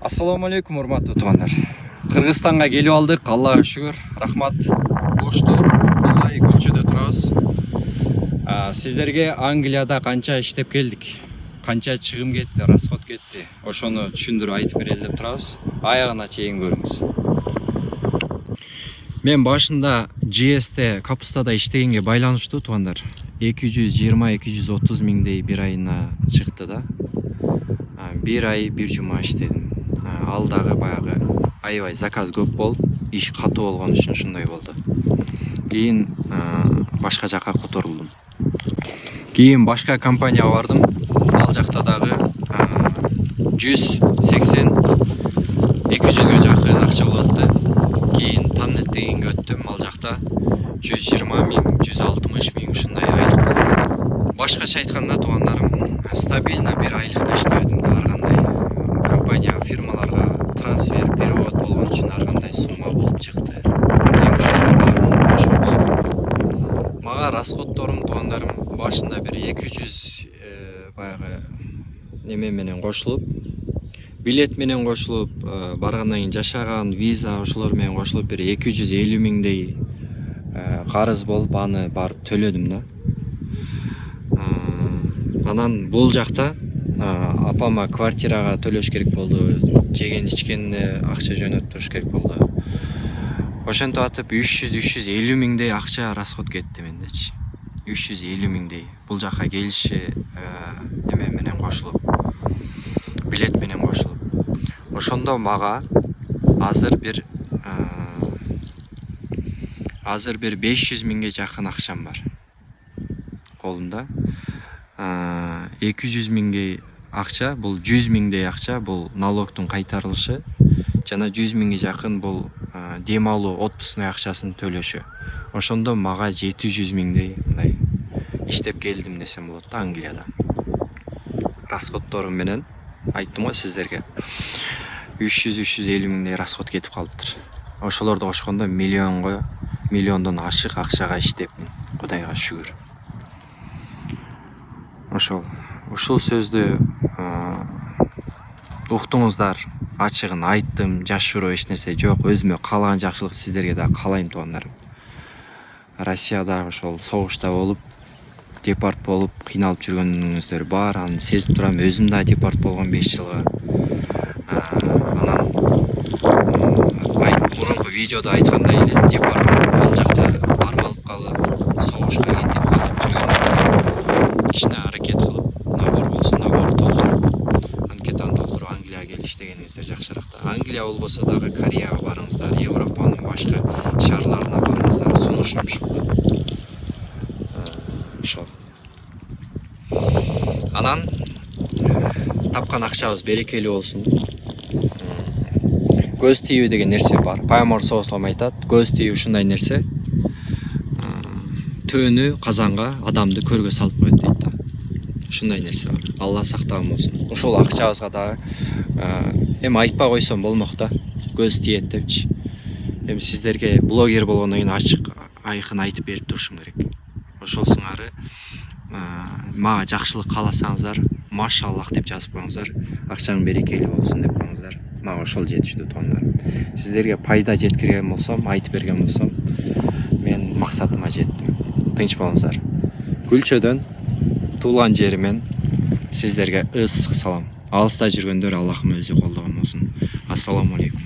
Ассаламу алейкум, урматтуу туугандар. Кыргызстанга келип алдык. Аллага шүгүр. Рахмат. Бошто агай көчөдө турабыз. Сиздерге Англияда канча иштеп келдик, канча чыгым кетти, расход кетти, ошону түшүндүрүп айтып берели деп турабыз. Аягына чейин көрүңүз. Мен башында GS'те капустада иштегенге байланыштуу туугандар 220-230 миңдей бир айына чыкты да. Бир ай бир жума иштедим. Ал дагы баягы аябай заказ көп болуп, иш катуу болгон үчүн ушундай болду. Кийин башка жакка которулдум. Кийин башка компанияга бардым. Ал жакта дагы 180-200га жакын акча болотты. Кийин Таннет дегенге өттүм. Ал жакта 120 миң, 160 миң ушундай айлык болду. Башкача айтканда туугандарым, стабильно бир айлыкта иштебедим да. Ар кандай компания, фирмаларга трансфер, перевод болгон үчүн ар кандай сумма болуп чыкты. Эми ушулардын баарын кошобуз. Мага расходторум туугандарым башында бир 200 баягы неме менен кошулуп, билет менен кошулуп, баргандан кийин жашаган, виза ошолор менен кошулуп бир 250 миңдей карыз болуп, аны барып төлөдүм да. Анан бул жакта апама квартирага төлөш керек болду, жеген ичкенине акча жөнөттүрүш керек болду. Ошентип атып 300-350 миңдей акча расход кетти мендечи. 350 миңдей. Бул жакка келиши неме менен кошулуп, билет менен кошулуп. Ошондо мага азыр бир 500 миңге жакын акчам бар колумда. 200 миңге акча, бул 100 миңдей акча, бул налогтун кайтарылышы жана 100 миңге жакын бул дем алуу отпускный акчасын төлөшү. Ошондо мага 700 миңдей мындай иштеп келдим десем болот да Англияда. Расходторум менен айттым го сиздерге. 300-350 миңдей расход кетип калыптыр. Ошолорду кошкондо миллиондон ашык акчага иштепмин. Кудайга шүгүр. Ушул сөздү уктуңуздар, ачыгын айттым, жашыруу эч нерсе жок. Өзүмө каалаган жакшылык сиздерге да каалайм туугандарым. Россияда ошол согушта болуп, депорт болуп, кыйналып жүргөнүңүздөр бар. Аны сезип турам. Өзүм да депорт болгон 5 жылга. Анан мурунку видеодо айткандай эле депорт ал жакта бармалып калып, согушка кетип калып жүргөн кичине аракет кылып, набор болсо наборду толтуруп, анкетаны толтуруп Англияга келип иштегениңиздер жакшыраак да. Англия болбосо дагы Кореяга барыңыздар, Европанын башка шаарларына барыңыздар. Сунушум ушул да. Ошол. Анан тапкан акчабыз берекелүү болсун. Көз тийүү деген нерсе бар. Паймор соосом айтат, көз тийүү ушундай нерсе. Төөнү казанга адамды көргө салып коет дейт да. Ушундай нерсе бар. Алла сактаган болсун. Ошол акчабызга дагы эми айтпай койсом болмок да. Көз тиет депчи. Эми сиздерге блогер болгондон кийин ачык айкын айтып берип турушум керек. Ошол сыңары мага жакшылык кааласаңыздар, машаллах деп жазып коюңуздар. Акчаң берекелүү болсун деп коюңуздар. Мага ошол жетиштүү туугандар. Сиздерге пайда жеткирген болсом, айтып берген болсом, мен максатыма жеттим. Тынч болуңуздар. Күлчөдөн, туулган жеримен сиздерге ысык салам. Алыста жүргөндөр Аллахым өзү колдогон болсун. Ассаламу алейкум.